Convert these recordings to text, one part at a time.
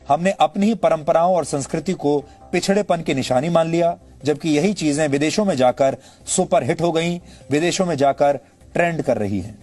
हमने अपनी ही परंपराओं और संस्कृति को पिछड़ेपन की निशानी मान लिया, जबकि यही चीजें विदेशों में जाकर सुपरहिट हो गईं, विदेशों में जाकर ट्रेंड कर रही हैं।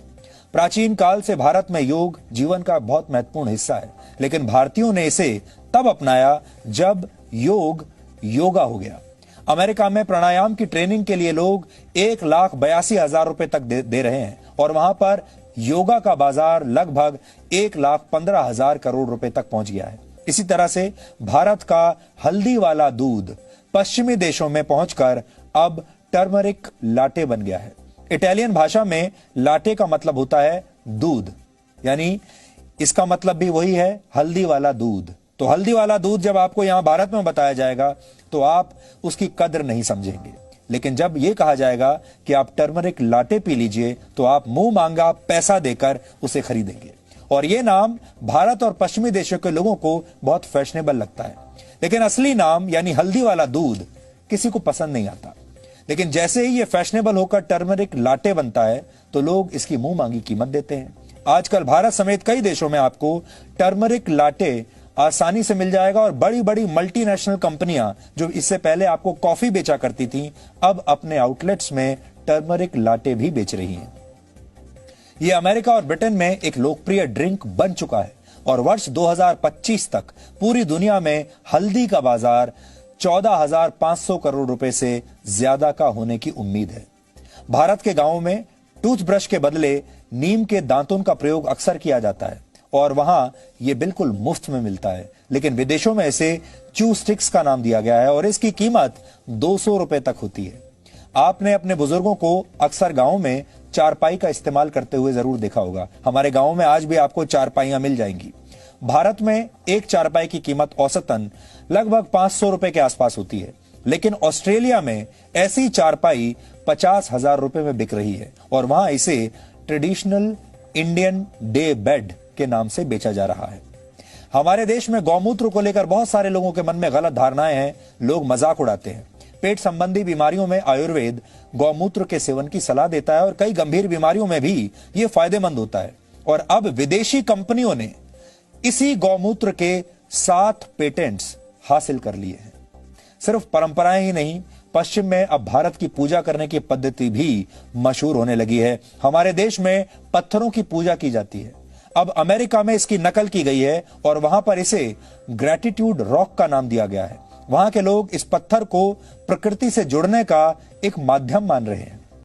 प्राचीन काल से भारत में योग जीवन का बहुत महत्वपूर्ण हिस्सा है, लेकिन भारतीयों ने इसे तब अपनाया जब योग योगा हो गया। अमेरिका में प्राणायाम की ट्रेनिंग के लिए लोग 1,82,000 रुपए तक दे रहे हैं और वहां पर योगा का बाजार लगभग 1,15,000 करोड़ रुपए तक पहुंच गया है। इसी तरह से भारत का हल्दी वाला दूध पश्चिमी देशों में पहुंचकर अब टर्मरिक लाटे बन गया है। इटालियन भाषा में लाटे का मतलब होता है दूध, यानी इसका मतलब भी वही है, हल्दी वाला दूध। तो हल्दी वाला दूध जब आपको यहां भारत में बताया जाएगा तो आप उसकी कद्र नहीं समझेंगे, लेकिन जब यह कहा जाएगा कि आप टर्मरिक लाटे पी लीजिए तो आप मुंह मांगा पैसा देकर उसे खरीदेंगे। और यह नाम भारत और पश्चिमी देशों के लोगों को बहुत फैशनेबल लगता है, लेकिन असली नाम यानी हल्दी वाला दूध किसी को पसंद नहीं आता। लेकिन जैसे ही यह फैशनेबल होकर टर्मरिक लाटे बनता है तो लोग इसकी मुंह मांगी कीमत देते हैं। आजकल भारत समेत कई देशों में आपको टर्मरिक लाटे आसानी से मिल जाएगा और बड़ी बड़ी मल्टीनेशनल कंपनियां जो इससे पहले आपको कॉफी बेचा करती थी, अब अपने आउटलेट्स में टर्मरिक लाटे भी बेच रही हैं। यह अमेरिका और ब्रिटेन में एक लोकप्रिय ड्रिंक बन चुका है और वर्ष 2025 तक पूरी दुनिया में हल्दी का बाजार 14,500 करोड़ रुपए से ज्यादा का होने की उम्मीद है। भारत के गांवों में टूथब्रश के बदले नीम के दांतों का प्रयोग अक्सर किया जाता है और वहां यह बिल्कुल मुफ्त में मिलता है, लेकिन विदेशों में इसे च्यू स्टिक्स का नाम दिया गया है और इसकी कीमत 200 रुपए तक होती है। आपने अपने बुजुर्गों को अक्सर गांव में चारपाई का इस्तेमाल करते हुए जरूर देखा होगा। हमारे गांव में आज भी आपको चारपाइयां मिल जाएंगी। भारत में एक चारपाई की कीमत औसतन लगभग 500 रुपए के आसपास होती है, लेकिन ऑस्ट्रेलिया में ऐसी चारपाई 50,000 रुपए में बिक रही है और वहां इसे ट्रेडिशनल इंडियन डे बेड के नाम से बेचा जा रहा है। हमारे देश में गौमूत्र को लेकर बहुत सारे लोगों के मन में गलत धारणाएं हैं, लोग मजाक उड़ाते हैं। पेट संबंधी बीमारियों में आयुर्वेद गौमूत्र के सेवन की सलाह देता है और कई गंभीर बीमारियों में भी यह फायदेमंद होता है। और अब विदेशी कंपनियों ने इसी गौमूत्र के 7 पेटेंट्स हासिल कर लिए हैं। सिर्फ परंपराएं ही नहीं, पश्चिम में अब भारत की पूजा करने की पद्धति भी मशहूर होने लगी है। हमारे देश में पत्थरों की पूजा की जाती है, अब अमेरिका में इसकी नकल की गई है और वहां पर इसे ग्रेटिट्यूड रॉक का नाम दिया गया है। वहां के लोग इस पत्थर को प्रकृति से जुड़ने का एक माध्यम मान रहे हैं।